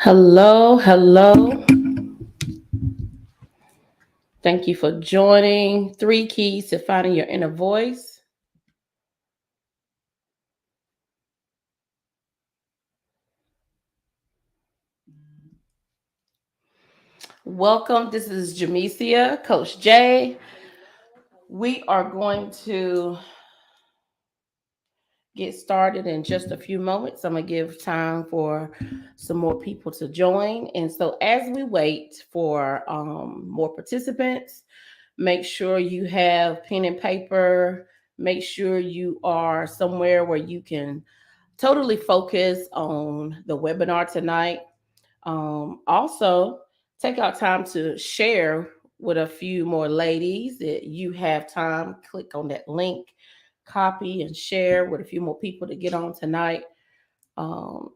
Hello, hello. Thank you for joining Three Keys to Finding Your Inner Voice. Welcome. This is Jamesia, Coach Jay. We are going to get started in just a few moments. I'm going to give time for some more people to join. And so, as we wait for more participants, make sure you have pen and paper. Make sure you are somewhere where you can totally focus on the webinar tonight. Also, take out time to share with a few more ladies that you have time. Click on that link, copy, and share with a few more people to get on tonight.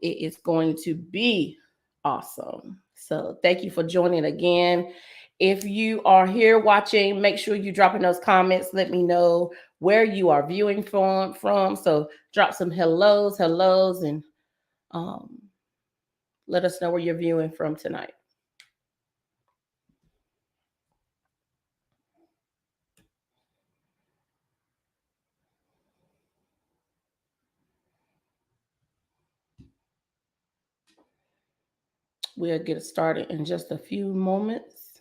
It is going to be awesome. So, thank you for joining again. If you are here watching, make sure you drop in those comments. Let me know where you are viewing from. So, drop some hellos, and um, let us know where you're viewing from tonight. We'll get started in just a few moments.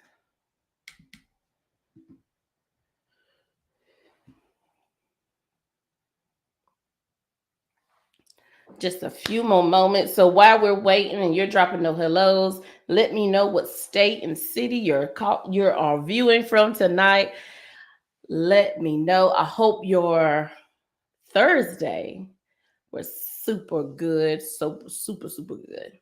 Just a few more moments. So while we're waiting and you're dropping no hellos, let me know what state and city you're viewing from tonight. Let me know. I hope your Thursday was super good, super good.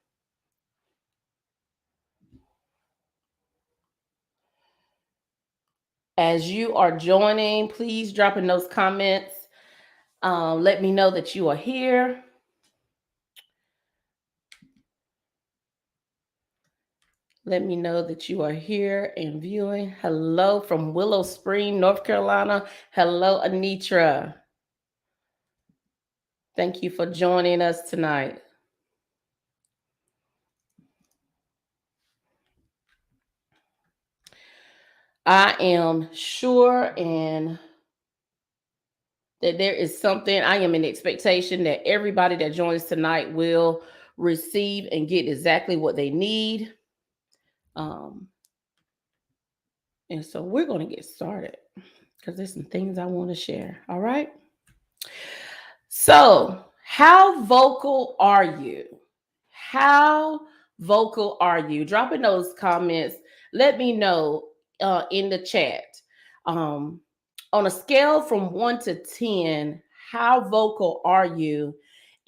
As you are joining, please drop in those comments. Let me know that you are here. Let me know that you are here and viewing. Hello from Willow Spring, North Carolina. Hello, Anitra. Thank you for joining us tonight. I am sure and that there is something, I am in expectation that everybody that joins tonight will receive and get exactly what they need. Um, and so we're going to get started because there's some things I want to share. All right. So, how vocal are you? How vocal are you? Drop in those comments. Let me know in the chat. Um, on a scale from 1 to 10, how vocal are you?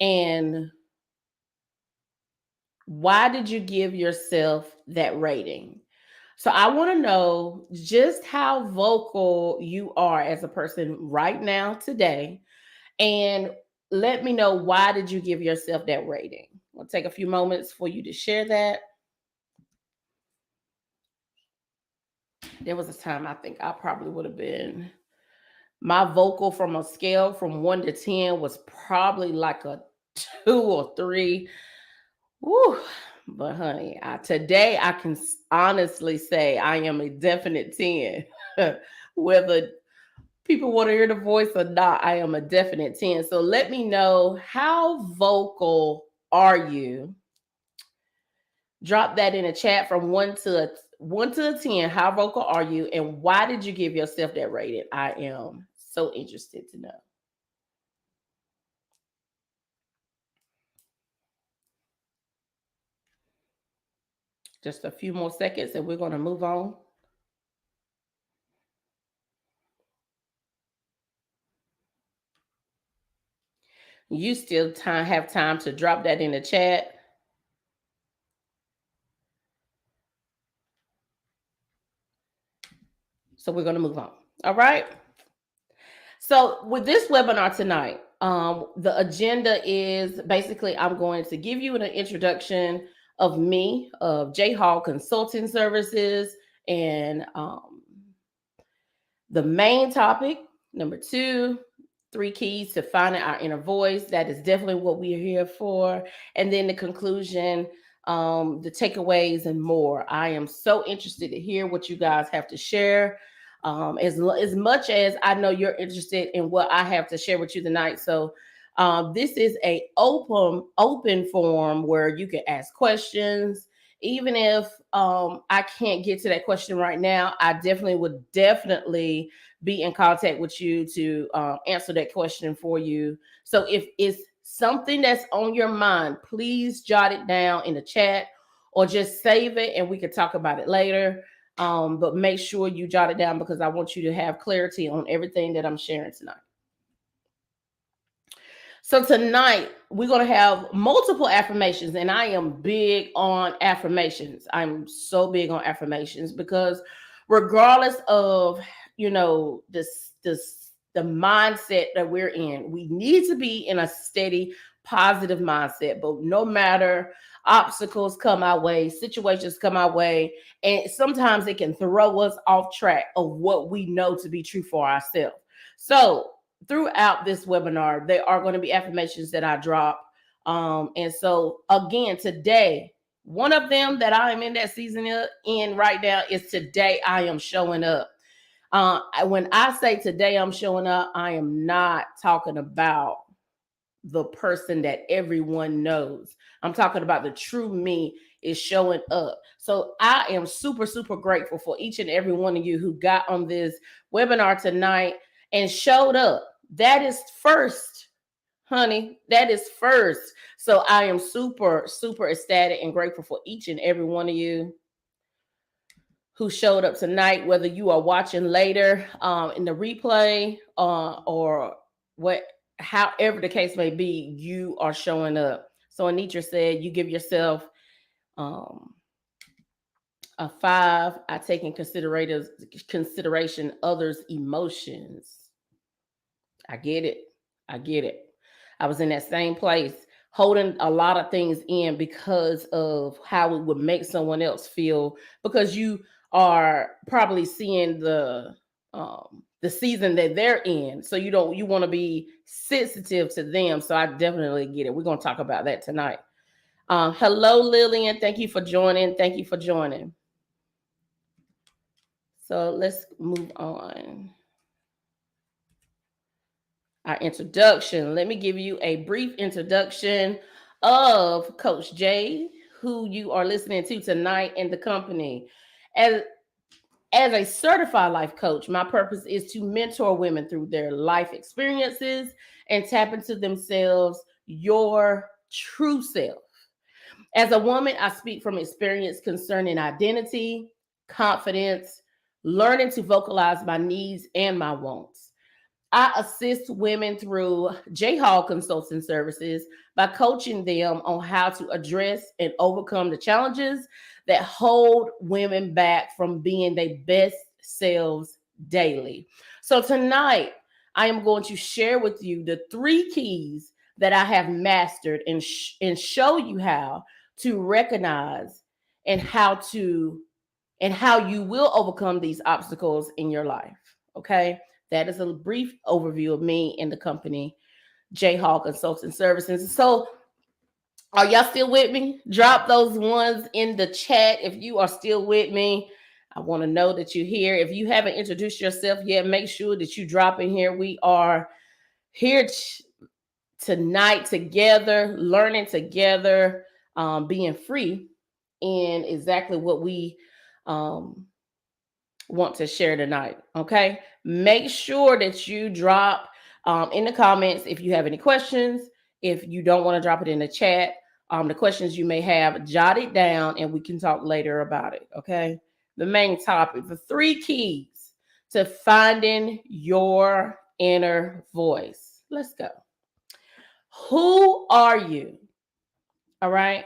And why did you give yourself that rating? So I want to know just how vocal you are as a person right now today, and let me know why did you give yourself that rating. We'll take a few moments for you to share that. There was a time I think I probably would have been my vocal from a scale from 1 to 10 was probably like a 2 or 3. Woo. But honey, today I can honestly say I am a definite 10. Whether people want to hear the voice or not, I am a definite 10. So let me know, how vocal are you? Drop that in the chat from 1 to a 10. How vocal are you, and why did you give yourself that rating? I am so interested to know. Just a few more seconds and we're going to move on. You still have time to drop that in the chat. So we're going to move on. All right. So with this webinar tonight, the agenda is basically I'm going to give you an introduction of me, of J Hall Consulting Services, and the main topic, number 2, 3 keys to finding our inner voice. That is definitely what we are here for. And then the conclusion, the takeaways, and more. I am so interested to hear what you guys have to share. As much as I know you're interested in what I have to share with you tonight. So this is a open forum where you can ask questions. Even if I can't get to that question right now, I definitely be in contact with you to answer that question for you. So if it's something that's on your mind, please jot it down in the chat or just save it and we can talk about it later. But make sure you jot it down because I want you to have clarity on everything that I'm sharing tonight. So tonight we're going to have multiple affirmations, and I am big on affirmations. I'm so big on affirmations because regardless of, the mindset that we're in, we need to be in a steady positive mindset. But no matter, obstacles come our way, situations come our way, and sometimes it can throw us off track of what we know to be true for ourselves. So throughout this webinar, there are going to be affirmations that I drop. And so again, today, one of them that I am in that season in right now is today I am showing up. When I say today I'm showing up, I am not talking about the person that everyone knows. I'm talking about the true me is showing up. So I am super, super grateful for each and every one of you who got on this webinar tonight and showed up. That is first, honey. That is first. So I am super, super ecstatic and grateful for each and every one of you who showed up tonight, whether you are watching later in the replay or what, however the case may be, you are showing up. So Anitra said, you give yourself um, a 5. I take in consideration others' emotions. I get it. I get it. I was in that same place, holding a lot of things in because of how it would make someone else feel, because you are probably seeing the season that they're in. So you want to be sensitive to them. So I definitely get it. We're going to talk about that tonight. Hello, Lillian. Thank you for joining. Thank you for joining. So let's move on. Our introduction. Let me give you a brief introduction of Coach Jay, who you are listening to tonight in the company. As a certified life coach, my purpose is to mentor women through their life experiences and tap into themselves, your true self. As a woman, I speak from experience concerning identity, confidence, learning to vocalize my needs and my wants. I assist women through J Hall Consulting Services by coaching them on how to address and overcome the challenges that hold women back from being their best selves daily. So tonight, I am going to share with you the 3 keys that I have mastered and show you how to recognize and how you will overcome these obstacles in your life. Okay. That is a brief overview of me and the company, J Hall Consulting Services. So, are y'all still with me? Drop those ones in the chat if you are still with me. I want to know that you're here. If you haven't introduced yourself yet, make sure that you drop in here. We are here tonight together, learning together, being free in exactly what we want to share tonight. Okay. Make sure that you drop in the comments if you have any questions. If you don't want to drop it in the chat, the questions you may have, jot it down and we can talk later about it. Okay. The main topic, the 3 keys to finding your inner voice. Let's go. Who are you? All right.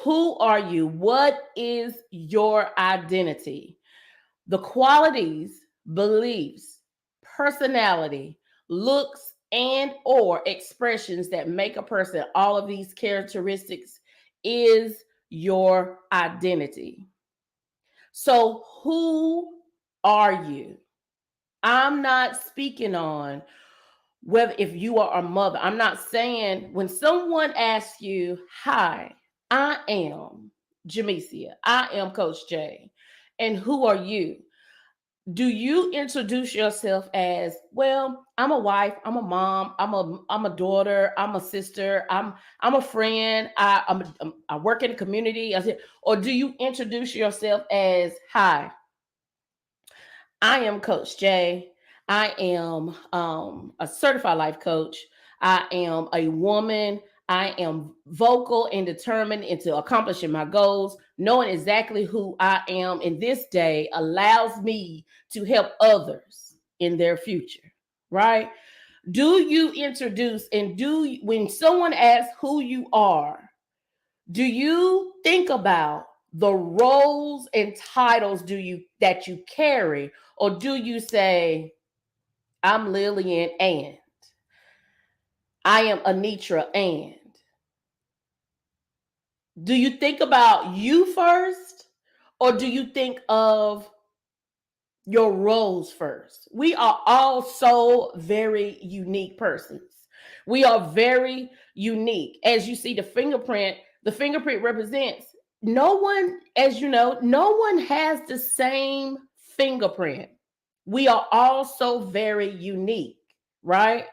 Who are you? What is your identity? The qualities, beliefs, personality, looks, and or expressions that make a person, all of these characteristics is your identity. So who are you? I'm not speaking on whether if you are a mother. I'm not saying when someone asks you, hi, I am Jamesia. I am Coach J. And who are you? Do you introduce yourself as, well, I'm a wife, I'm a mom, I'm a daughter, I'm a sister, I'm a friend, I work in the community, or do you introduce yourself as, hi, I am Coach J. I am a certified life coach. I am a woman. I am vocal and determined into accomplishing my goals. Knowing exactly who I am in this day allows me to help others in their future, right? Do you introduce and when someone asks who you are, do you think about the roles and titles that you carry, or do you say, I'm Lillian and I am Anitra and? Do you think about you first, or do you think of your roles first? We are all so very unique persons. We are very unique. As you see the fingerprint represents, no one, as you know, no one has the same fingerprint. We are all so very unique, right?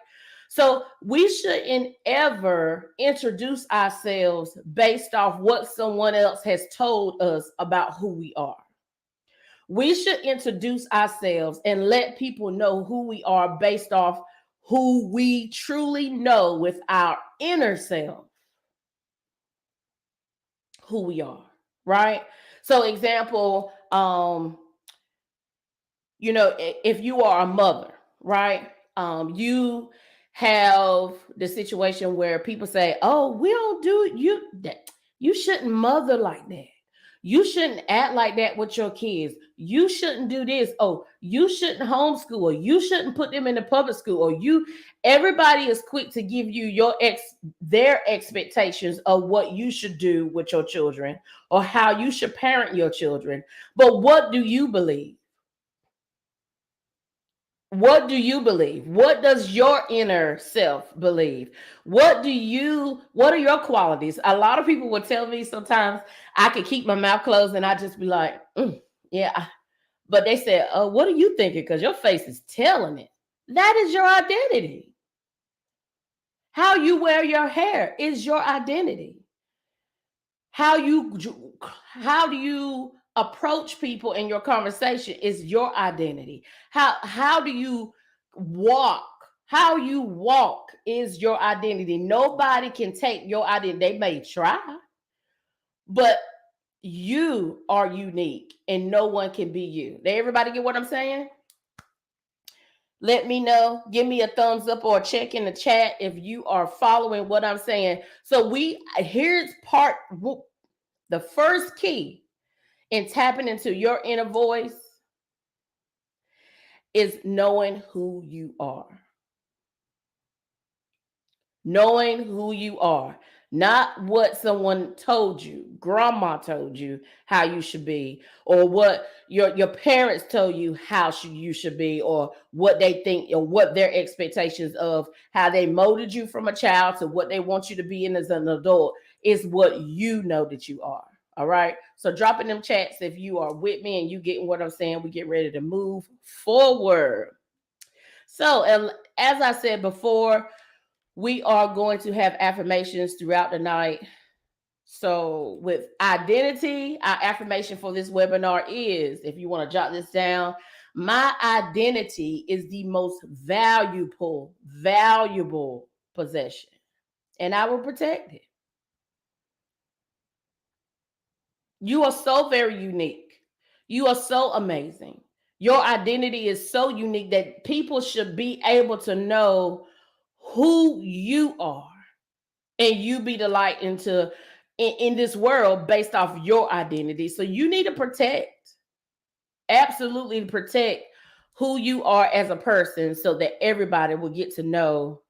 So we shouldn't ever introduce ourselves based off what someone else has told us about who we are. We should introduce ourselves and let people know who we are based off who we truly know with our inner self, who we are, right? So example, if you are a mother, right? You have the situation where people say, "Oh, we don't do you that. You shouldn't mother like that. You shouldn't act like that with your kids. You shouldn't do this. Oh, you shouldn't homeschool. Or you shouldn't put them in the public school. Or you." Everybody is quick to give you their expectations of what you should do with your children or how you should parent your children. But what do you believe? What do you believe? What does your inner self believe? What are your qualities? A lot of people will tell me sometimes I could keep my mouth closed and I just be like, yeah. But they said, "Oh, what are you thinking? Because your face is telling it." That is your identity. How you wear your hair is your identity. How you how do you approach people in your conversation is your identity. How do you walk? How you walk is your identity. Nobody can take your identity. They may try, but you are unique and no one can be you. Did everybody get what I'm saying? Let me know. Give me a thumbs up or a check in the chat if you are following what I'm saying. So here's the first key in tapping into your inner voice is knowing who you are. Knowing who you are, not what someone told you, grandma told you how you should be, or what your parents told you how you should be, or what they think or what their expectations of how they molded you from a child to what they want you to be in as an adult is what you know that you are. All right. So drop in them chats if you are with me and you getting what I'm saying. We get ready to move forward. So, as I said before, we are going to have affirmations throughout the night. So, with identity, our affirmation for this webinar is, if you want to jot this down, my identity is the most valuable possession, and I will protect it. You are so very unique. You are so amazing. Your identity is so unique that people should be able to know who you are, and you be the light in this world based off your identity. So you need to absolutely protect who you are as a person so that everybody will get to know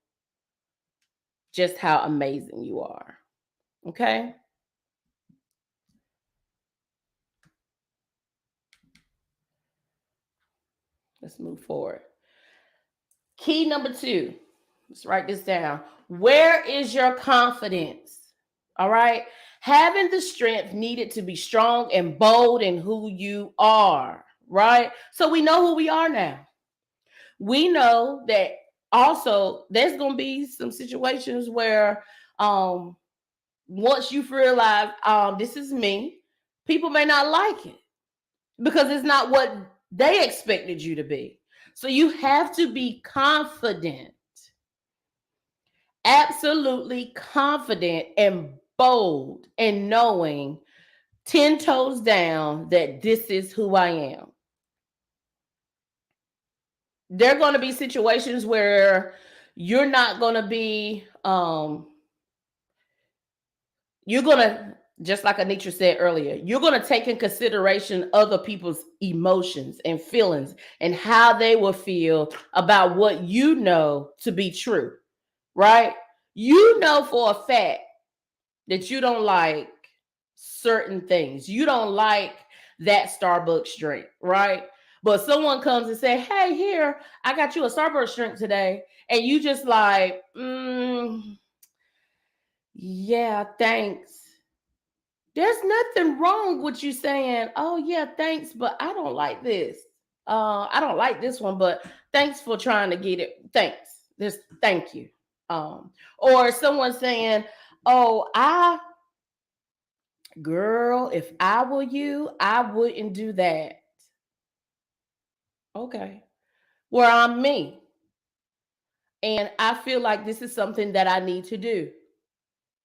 just how amazing you are. Okay? Let's move forward. Key number 2. Let's write this down. Where is your confidence? All right. Having the strength needed to be strong and bold in who you are. Right. So we know who we are now. We know that also there's going to be some situations where once you've realized this is me, people may not like it because it's not what they expected you to be. So you have to be confident, absolutely confident and bold in knowing 10 toes down that this is who I am. There are going to be situations where you're not going to be you're going to, just like Anitra said earlier, you're going to take in consideration other people's emotions and feelings and how they will feel about what you know to be true, right? You know for a fact that you don't like certain things. You don't like that Starbucks drink, right? But someone comes and say, "Hey, here, I got you a Starbucks drink today," and you just like, yeah, thanks. There's nothing wrong with you saying, "Oh yeah, thanks, but I don't like this. I don't like this one, but thanks for trying to get it. Thanks. Just thank you." Or someone saying, "Oh, girl, if I were you, I wouldn't do that." Okay. Well, I'm me. And I feel like this is something that I need to do.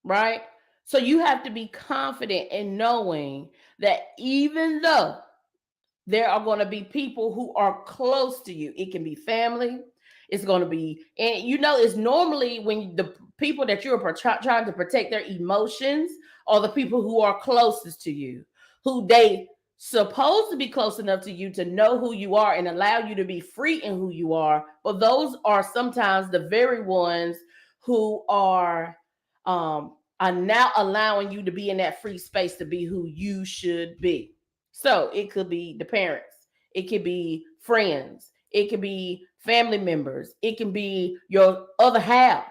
Right. So you have to be confident in knowing that even though there are going to be people who are close to you. It can be family. It's going to be, and it's normally when the people that you're trying to protect their emotions are the people who are closest to you, who they supposed to be close enough to you to know who you are and allow you to be free in who you are. But those are sometimes the very ones who are now allowing you to be in that free space to be who you should be. So it could be the parents, it could be friends, it could be family members, it can be your other half,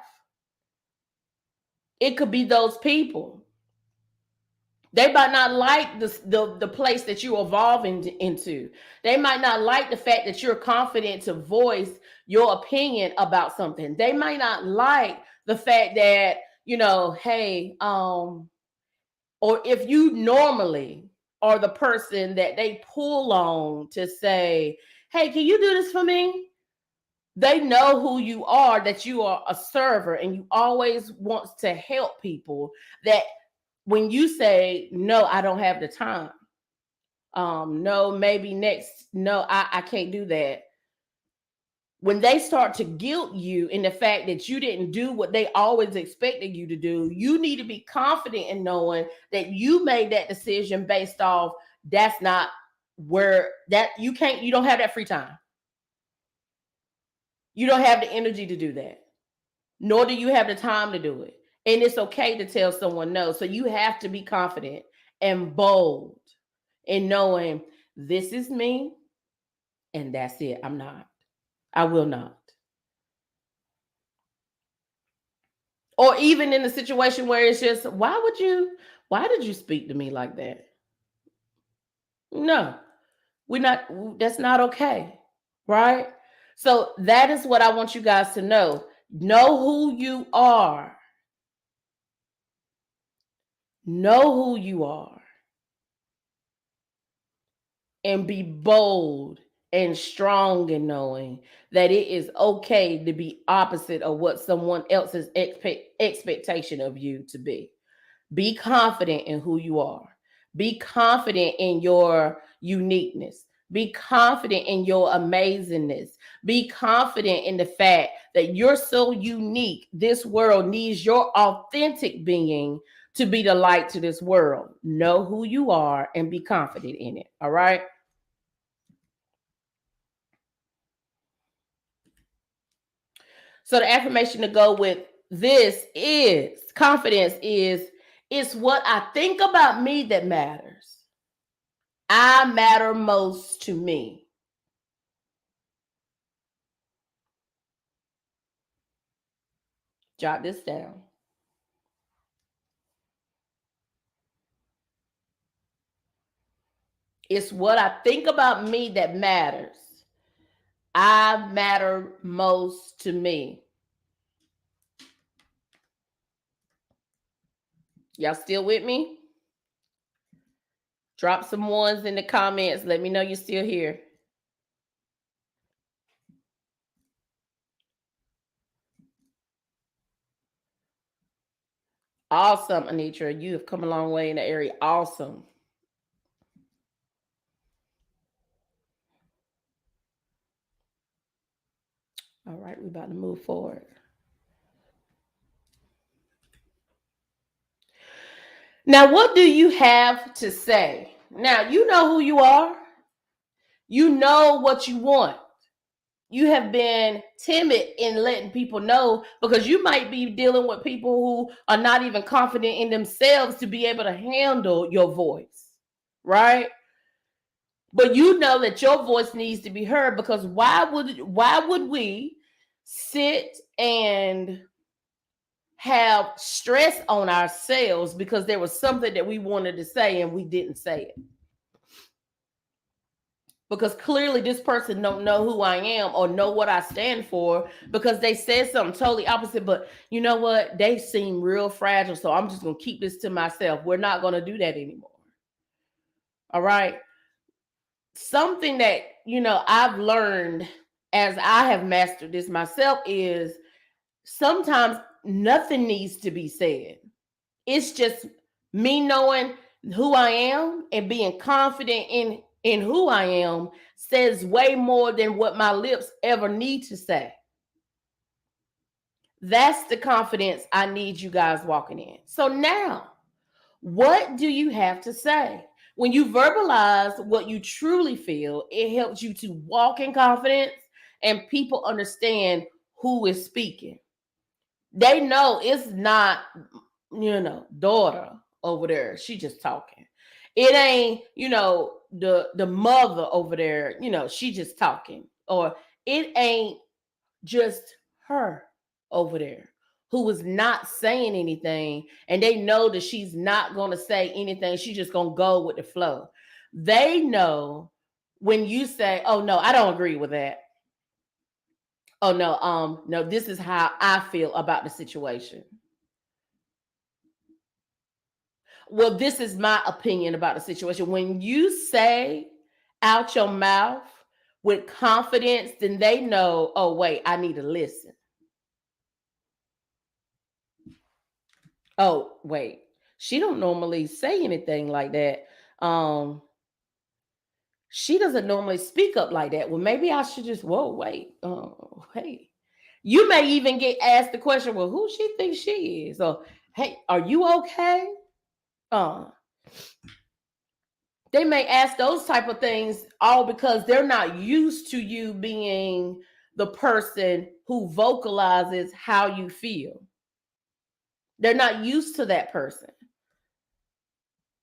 it could be those people. They might not like the place that you're evolving into. They might not like the fact that you're confident to voice your opinion about something. They might not like the fact that, hey, or if you normally are the person that they pull on to say, "Hey, can you do this for me?" They know who you are, that you are a server and you always want to help people. That when you say, "No, I don't have the time. No, maybe next, no, I can't do that." When they start to guilt you in the fact that you didn't do what they always expected you to do, you need to be confident in knowing that you made that decision based off that's not where that you don't have that free time. You don't have the energy to do that, nor do you have the time to do it. And it's okay to tell someone no. So you have to be confident and bold in knowing this is me and that's it. I'm not. I will not. Or even in a situation where it's just, why did you speak to me like that? No, that's not okay. Right? So that is what I want you guys to know. Know who you are. Know who you are. And be bold and strong in knowing that it is okay to be opposite of what someone else's expectation of you to be. Be confident in who you are. Be confident in your uniqueness. Be confident in your amazingness. Be confident in the fact that you're so unique. This world needs your authentic being to be the light to this world. Know who you are and be confident in it. All right. So the affirmation to go with this is confidence is it's what I think about me that matters. I matter most to me. Jot this down. It's what I think about me that matters. I matter most to me. Y'all still with me? Drop some ones in the comments. Let me know you're still here. Awesome, Anitra. You have come a long way in the area. Awesome. All right, we're about to move forward. Now, what do you have to say? Now, you know who you are. You know what you want. You have been timid in letting people know because you might be dealing with people who are not even confident in themselves to be able to handle your voice, right? But you know that your voice needs to be heard because why would we sit and have stress on ourselves because there was something that we wanted to say and we didn't say it? Because clearly this person don't know who I am or know what I stand for because they said something totally opposite. But you know what? They seem real fragile, so I'm just gonna keep this to myself. We're not gonna do that anymore. All right. Something that I've learned as I have mastered this myself is sometimes nothing needs to be said. It's just me knowing who I am and being confident in who I am says way more than what my lips ever need to say. That's the confidence I need you guys walking in. So now, what do you have to say? When you verbalize what you truly feel, it helps you to walk in confidence and people understand who is speaking. They know it's not, daughter over there. She just talking. It ain't, the mother over there, she just talking. Or it ain't just her over there who is not saying anything and they know that she's not going to say anything. She's just going to go with the flow. They know when you say, "Oh no, I don't agree with that." "Oh no, no, this is how I feel about the situation." "Well, this is my opinion about the situation." When you say out your mouth with confidence, then they know, "Oh wait, I need to listen. Oh wait, she don't normally say anything like that. um she doesn't normally speak up like that. Well, maybe I should just, whoa, wait, hey." You may even get asked the question, "Well, who she thinks she is?" Or, "Hey, are you okay?" uh they may ask those type of things all because they're not used to you being the person who vocalizes how you feel. They're not used to that person.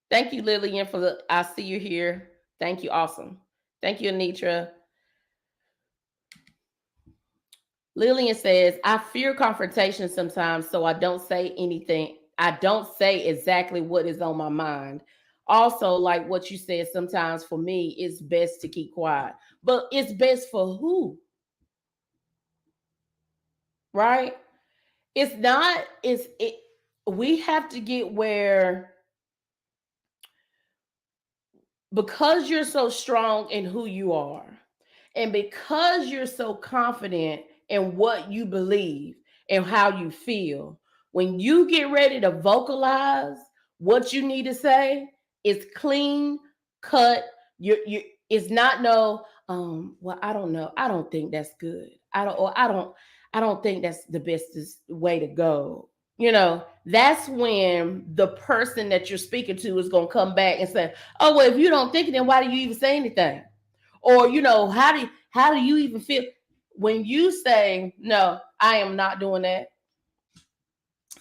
Thank you, Lillian, for the. I see you here. Thank you. Awesome. Thank you, Anitra. Lillian says, "I fear confrontation sometimes, so I don't say anything. I don't say exactly what is on my mind. Also, like what you said, sometimes for me, it's best to keep quiet. But it's best for who, right? It's not, we have to get where, because you're so strong in who you are, and because you're so confident in what you believe and how you feel, when you get ready to vocalize what you need to say, it's clean cut. You it's not no, well, I don't know. I don't think that's good. I don't think that's the best way to go. That's when the person that you're speaking to is going to come back and say, "Oh, well, if you don't think it, then why do you even say anything?" Or, how do you even feel when you say, "No, I am not doing that.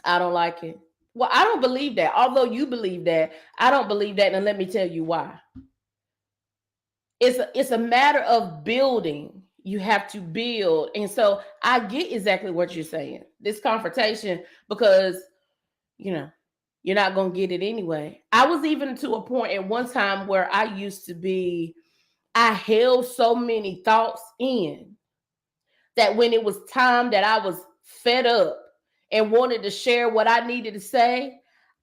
I don't like it." Well, I don't believe that. Although you believe that, I don't believe that, and let me tell you why. It's a matter of building. You have to build. And so I get exactly what you're saying. This confrontation, because, you know, You're not going to get it anyway. I was even to a point at one time where I used to be, I held so many thoughts in that when it was time that I was fed up and wanted to share what I needed to say,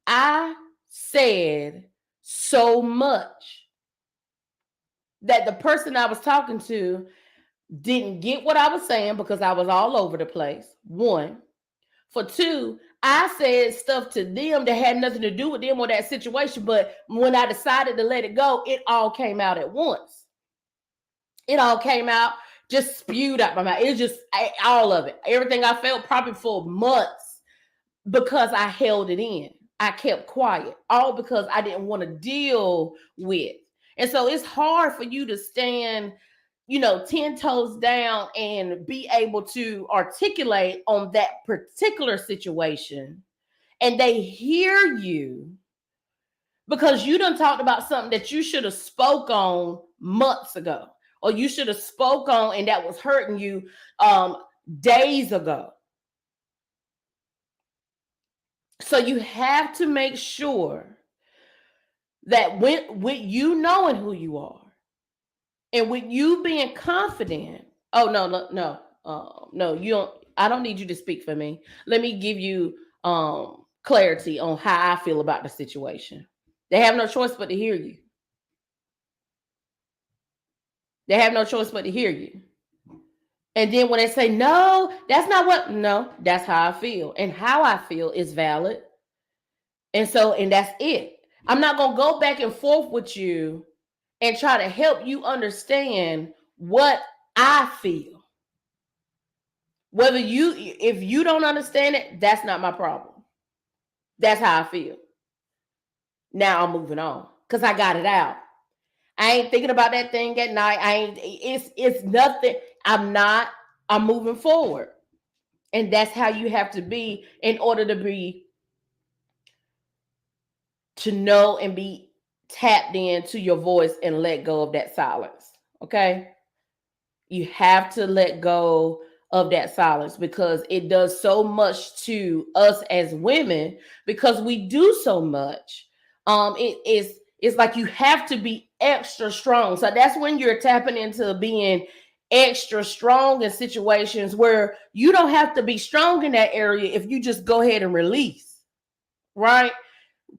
I said so much that the person I was talking to didn't get what I was saying because I was all over the place. One. For two, I said stuff to them that had nothing to do with them or that situation. But when I decided to let it go, it all came out at once. It all came out, just spewed out my mouth. It was just all of it. Everything I felt probably for months because I held it in. I kept quiet, all because I didn't want to deal with. And so it's hard for you to stand, 10 toes down and be able to articulate on that particular situation. And they hear you because you done talked about something that you should have spoke on months ago, or you should have spoke on and that was hurting you days ago. So you have to make sure that with you knowing who you are and with you being confident. Oh, no, you don't. I don't need you to speak for me. Let me give you clarity on how I feel about the situation. They have no choice but to hear you. They have no choice but to hear you. And then when they say, no, that's not what, no, that's how I feel. And how I feel is valid. And that's it. I'm not going to go back and forth with you and try to help you understand what I feel. If you don't understand it, that's not my problem. That's how I feel. Now I'm moving on because I got it out. I ain't thinking about that thing at night. It's nothing. I'm moving forward. And that's how you have to be in order to know and be tapped into your voice and let go of that silence. Okay? You have to let go of that silence because it does so much to us as women because we do so much. It's like you have to be extra strong. So that's when you're tapping into being extra strong in situations where you don't have to be strong in that area if you just go ahead and release, right?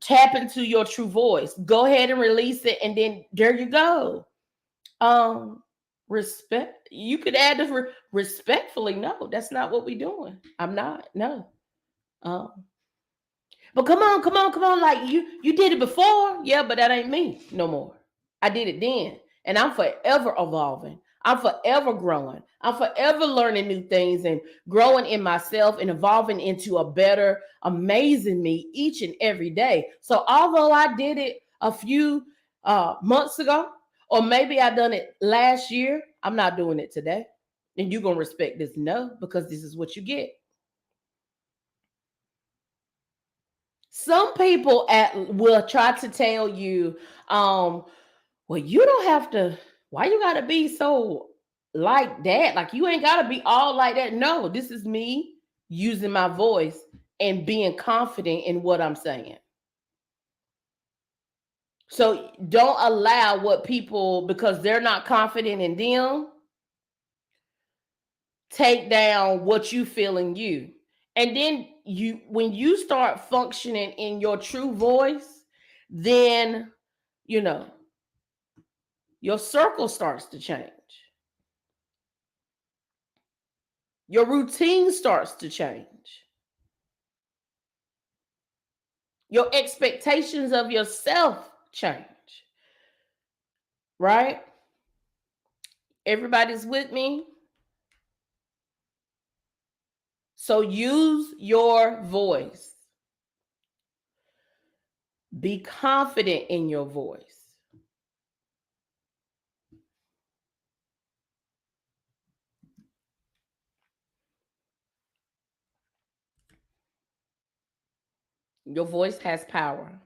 Tap into your true voice. Go ahead and release it, and then there you go. Um, respect. You could add the respectfully. No, that's not what we're doing. I'm not. No. Um, but come on. Like you did it before. Yeah, but that ain't me no more. I did it then. And I'm forever evolving. I'm forever growing. I'm forever learning new things and growing in myself and evolving into a better, amazing me each and every day. So although I did it a few months ago, or maybe I done it last year, I'm not doing it today. And you're gonna respect this no, because this is what you get. Some people will try to tell you, well, you don't have to, why you gotta be so like that? Like you ain't gotta be all like that. No, this is me using my voice and being confident in what I'm saying. So don't allow what people, because they're not confident in them, take down what you feel in you. And then when you start functioning in your true voice, then you know your circle starts to change. Your routine starts to change. Your expectations of yourself change. Right? Everybody's with me. So use your voice. Be confident in your voice. Your voice has power.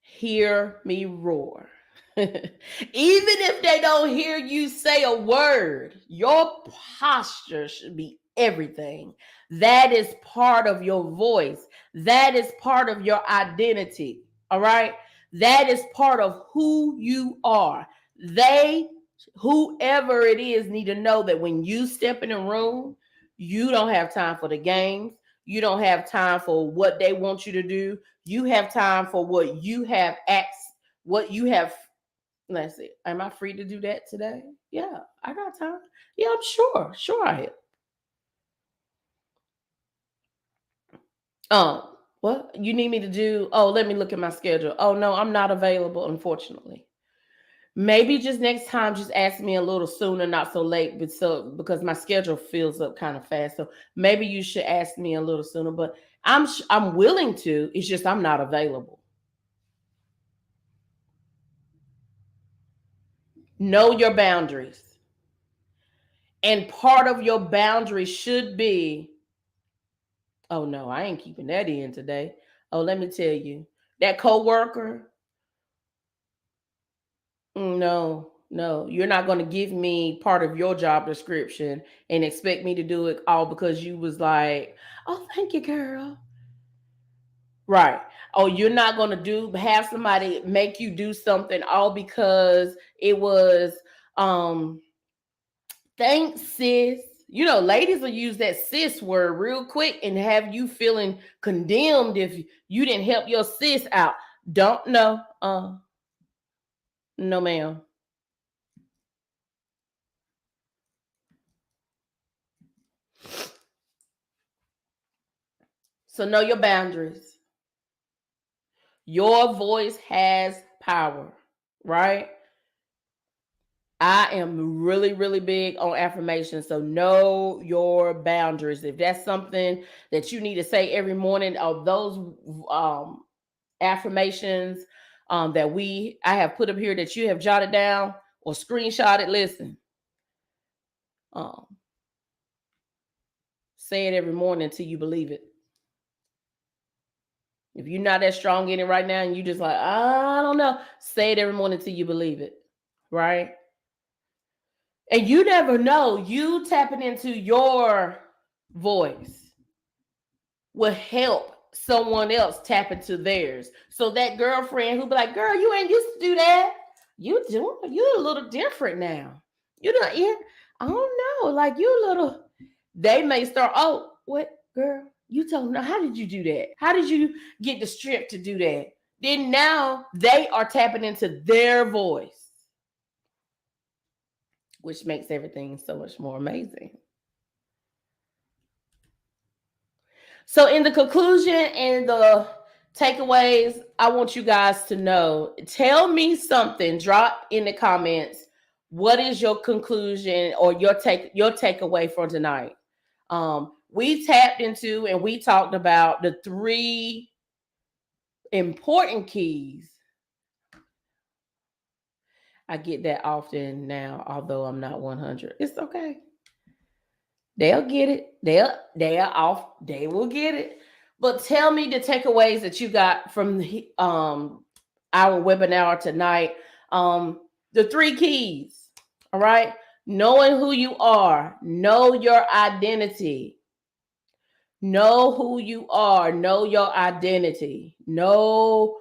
Hear me roar. if they don't hear you say a word, your posture should be everything. That is part of your voice. That is part of your identity. All right. That is part of who you are. They, whoever it is, need to know that when you step in a room, you don't have time for the games. You don't have time for what they want you to do. You have time for what you have what you have. Let's see. Am I free to do that today? Yeah, I got time. Yeah, I'm sure. Sure I am. What you need me to do? Oh, let me look at my schedule. Oh no, I'm not available, unfortunately. Maybe just next time, just ask me a little sooner, not so late, but because my schedule fills up kind of fast. So maybe you should ask me a little sooner. But I'm willing to. It's just I'm not available. Know your boundaries, and part of your boundaries should be, oh no, I ain't keeping that in today. Oh, let me tell you, that coworker, no, no, you're not going to give me part of your job description and expect me to do it all because you was like, oh, thank you, girl. Right. Oh, you're not going to have somebody make you do something all because it was, um, thanks, sis. You know, ladies will use that sis word real quick and have you feeling condemned if you didn't help your sis out. Don't know. No, ma'am. So know your boundaries. Your voice has power, right? I am really, really big on affirmation. So know your boundaries. If that's something that you need to say every morning, of those um, affirmations that I have put up here that you have jotted down or screenshotted, listen. Um, say it every morning until you believe it. If you're not that strong in it right now and you just like, I don't know, say it every morning until you believe it. Right? And you never know, you tapping into your voice will help someone else tap into theirs. So that girlfriend who be like, girl, you ain't used to do that. You a little different now. You know, yeah, I don't know. Like you a little, they may start, oh, what girl? You told me, how did you do that? How did you get the strength to do that? Then now they are tapping into their voice, which makes everything so much more amazing. So, in the conclusion and the takeaways, I want you guys to know, tell me something, drop in the comments. What is your conclusion or your takeaway for tonight? We tapped into and we talked about the three important keys. I get that often now, although I'm not 100. It's okay. They'll get it. They will get it. But tell me the takeaways that you got from our webinar tonight. The three keys. All right. Knowing who you are, know your identity. Know who you are, know your identity. Know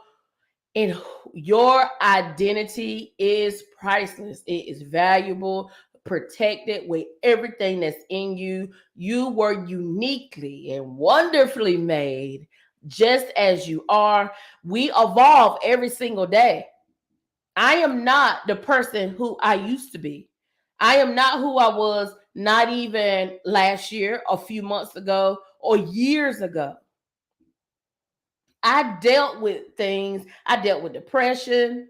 and your identity is priceless. It is valuable, protected with everything that's in you. You were uniquely and wonderfully made just as you are. We evolve every single day. I am not the person who I used to be. I am not who I was not even last year, a few months ago, or years ago. I dealt with things. I dealt with depression.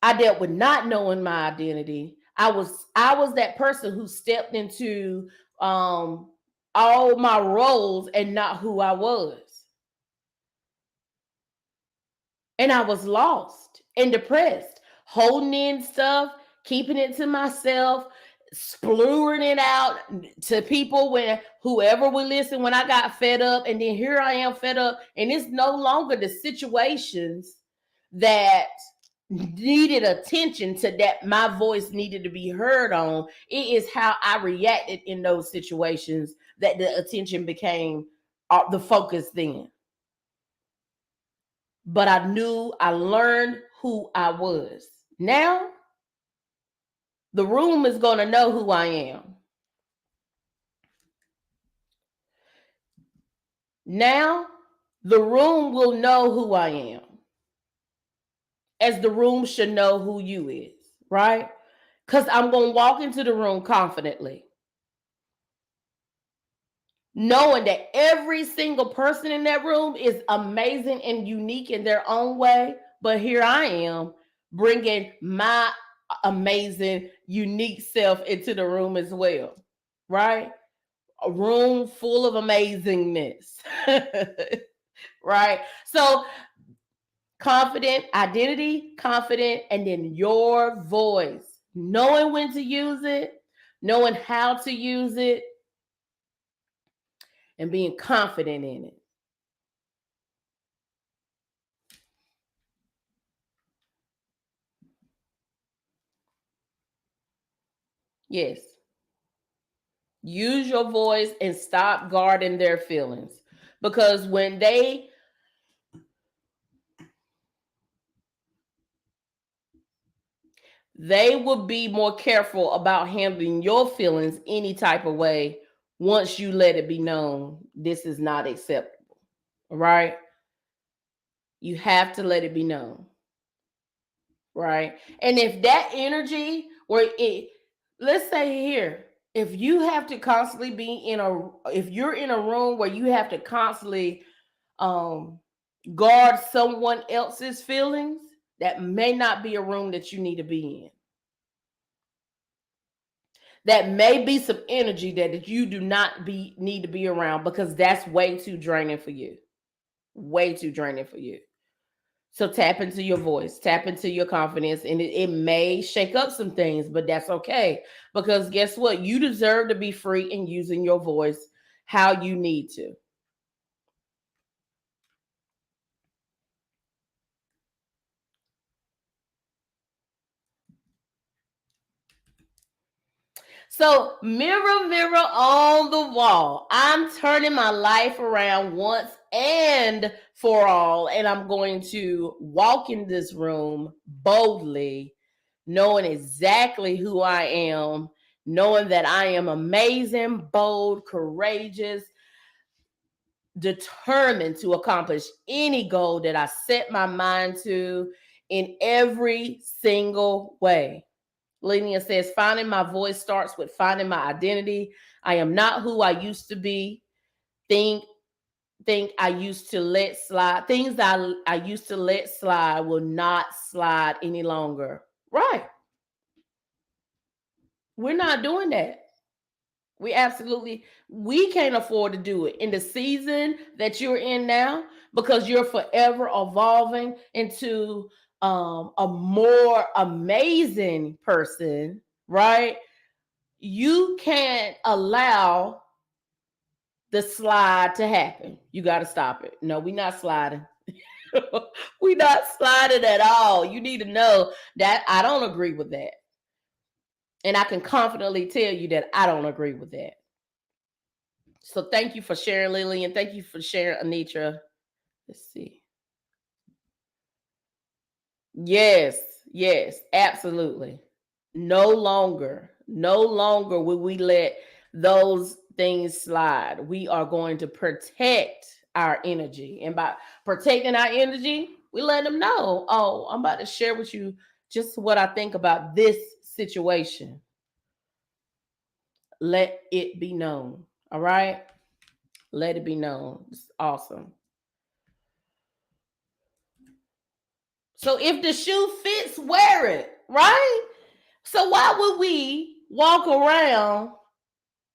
I dealt with not knowing my identity. I was that person who stepped into all my roles and not who I was. And I was lost and depressed, holding in stuff, keeping it to myself, splewing it out to people when whoever would listen when I got fed up. And then here I am fed up. And it's no longer the situations that needed attention to that my voice needed to be heard on. It is how I reacted in those situations that the attention became the focus then. But I learned who I was. Now, the room is going to know who I am. Now, the room will know who I am, as the room should know who you is, right? Because I'm going to walk into the room confidently, knowing that every single person in that room is amazing and unique in their own way. But here I am bringing my amazing, unique self into the room as well, right? A room full of amazingness, right? So, confident identity, confident, and then your voice, knowing when to use it, knowing how to use it, and being confident in it. Yes. Use your voice and stop guarding their feelings. Because when they will be more careful about handling your feelings any type of way once you let it be known this is not acceptable. Right? You have to let it be known. Right? And if that energy where it, let's say here, if you have to constantly be if you're in a room where you have to constantly um guard someone else's feelings, that may not be a room that you need to be in. That may be some energy that you do not need to be around, because that's way too draining for you. Way too draining for you. So tap into your voice, tap into your confidence, and it may shake up some things, but that's okay. Because guess what? You deserve to be free in using your voice how you need to. So, mirror, mirror on the wall, I'm turning my life around once and for all, and I'm going to walk in this room boldly, knowing exactly who I am, knowing that I am amazing, bold, courageous, determined to accomplish any goal that I set my mind to in every single way. Lenia says, finding my voice starts with finding my identity. I am not who I used to be. Think I used to let slide. Things that I used to let slide will not slide any longer. Right. We're not doing that. We can't afford to do it in the season that you're in now, because you're forever evolving into a more amazing person, right? You can't allow the slide to happen. You got to stop it. No, we're not sliding. We're not sliding at all. You need to know that I don't agree with that. And I can confidently tell you that I don't agree with that. So thank you for sharing, Lily, and thank you for sharing, Anitra. Let's see. Yes, yes, absolutely. No longer will we let those things slide. We are going to protect our energy. And by protecting our energy, we let them know, oh, I'm about to share with you just what I think about this situation. Let it be known. All right? Let it be known. It's awesome. So if the shoe fits, wear it, right? So why would we walk around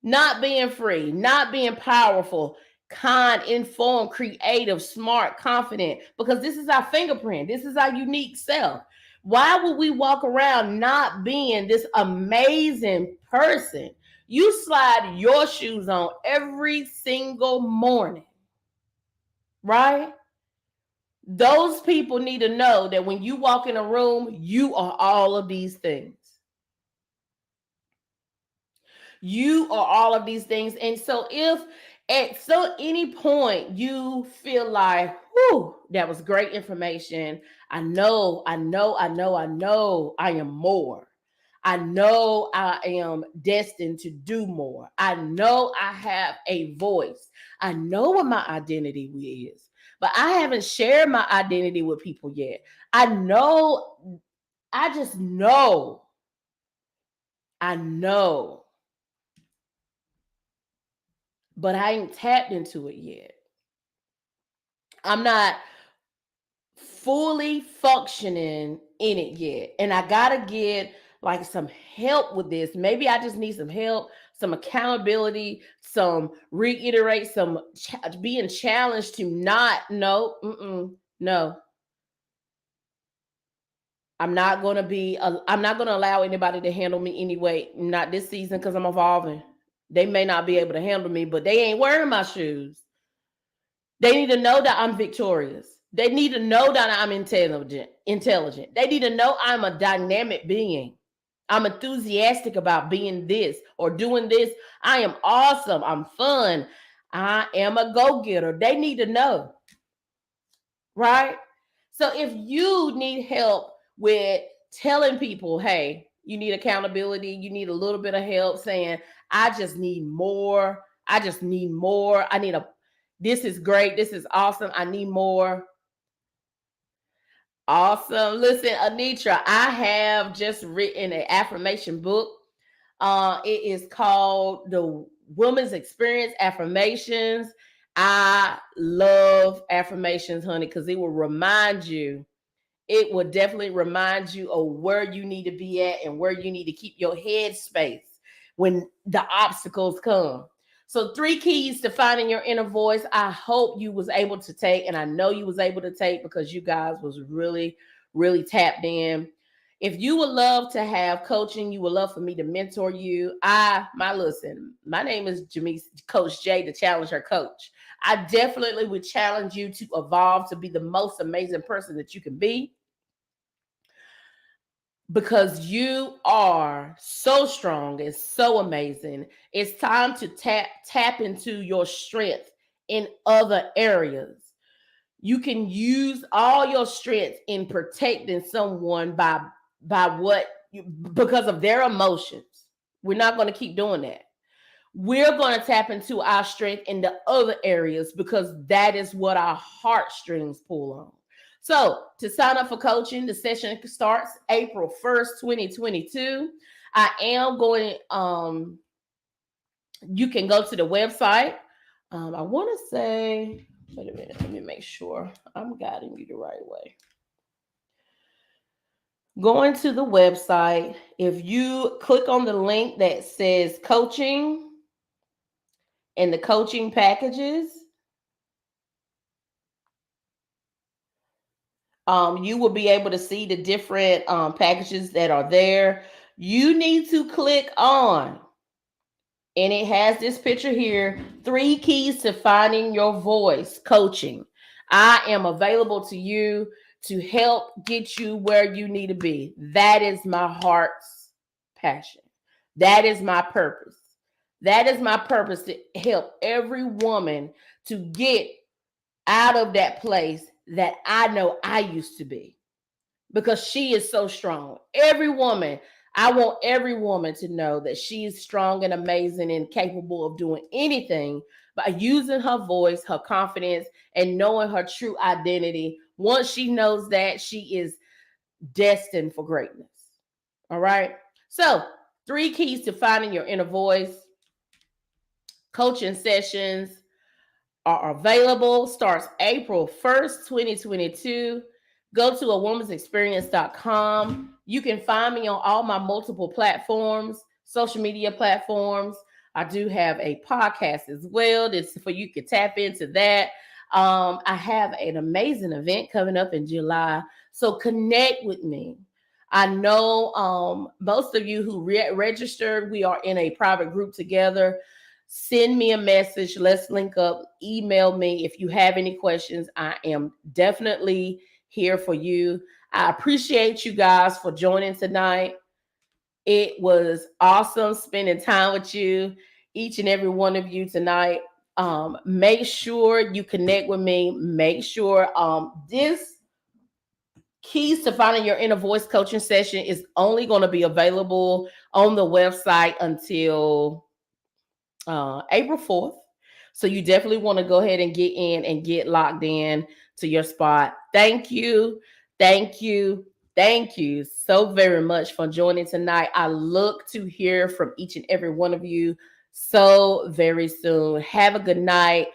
not being free, not being powerful, kind, informed, creative, smart, confident? Because this is our fingerprint. This is our unique self. Why would we walk around not being this amazing person? You slide your shoes on every single morning, right? Those people need to know that when you walk in a room, you are all of these things. You are all of these things. And so if at any point you feel like, whew, that was great information. I am more. I know I am destined to do more. I know I have a voice. I know what my identity is, but I haven't shared my identity with people yet. I just know, I know, but I ain't tapped into it yet. I'm not fully functioning in it yet. And I got to get like some help with this. Maybe I just need some help, some accountability, some reiterate, some being challenged to not, no. I'm not going to allow anybody to handle me anyway. Not this season because I'm evolving. They may not be able to handle me, but they ain't wearing my shoes. They need to know that I'm victorious. They need to know that I'm intelligent. They need to know I'm a dynamic being. I'm enthusiastic about being this or doing this. I am awesome. I'm fun. I am a go-getter. They need to know, right? So if you need help with telling people, hey, you need accountability, you need a little bit of help saying, I just need more. I just need more. This is great. This is awesome. I need more. Awesome. Listen, Anitra, I have just written an affirmation book. It is called The Woman's Experience Affirmations. I love affirmations, honey, because it will definitely remind you of where you need to be at and where you need to keep your head space when the obstacles come. So 3 keys to finding your inner voice. I hope you was able to take, and I know you was able to take because you guys was really, really tapped in. If you would love to have coaching, you would love for me to mentor you. My name is Jamise, Coach J, the Challenger Coach. I definitely would challenge you to evolve to be the most amazing person that you can be, because you are so strong and so amazing. It's time to tap into your strength in other areas. You can use all your strength in protecting someone by because of their emotions. We're not going to keep doing that. We're going to tap into our strength in the other areas because that is what our heartstrings pull on. So to sign up for coaching, the session starts April 1st, 2022. I am going, you can go to the website. I want to say, wait a minute, let me make sure I'm guiding you the right way. Going to the website, if you click on the link that says coaching and the coaching packages, you will be able to see the different packages that are there. You need to click on, and it has this picture here, 3 keys to finding your voice coaching. I am available to you to help get you where you need to be. That is my heart's passion. That is my purpose. That is my purpose, to help every woman to get out of that place that I know I used to be, because she is so strong. I want every woman to know that she is strong and amazing and capable of doing anything by using her voice, her confidence, and knowing her true identity. Once she knows that, she is destined for greatness. All right. So, 3 keys to finding your inner voice. Coaching sessions are available. Starts April 1st, 2022. Go to awomansexperience.com. You can find me on all my multiple platforms, social media platforms. I do have a podcast as well. That's for you can tap into that. I have an amazing event coming up in July. So connect with me. I know most of you who registered, we are in a private group together. send me a message. Let's link up. Email me if you have any questions. I am definitely here for you. I appreciate you guys for joining tonight. It was awesome spending time with you, each and every one of you tonight. Make sure you connect with me. Make sure this keys to finding your inner voice coaching session is only going to be available on the website until April 4th. So you definitely want to go ahead and get in and get locked in to your spot. Thank you. Thank you. Thank you so very much for joining tonight. I look to hear from each and every one of you so very soon. Have a good night.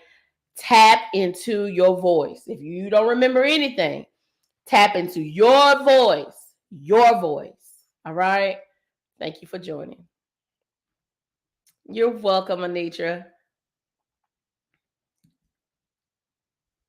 Tap into your voice. If you don't remember anything, tap into your voice. Your voice. All right. Thank you for joining. You're welcome, Anitra.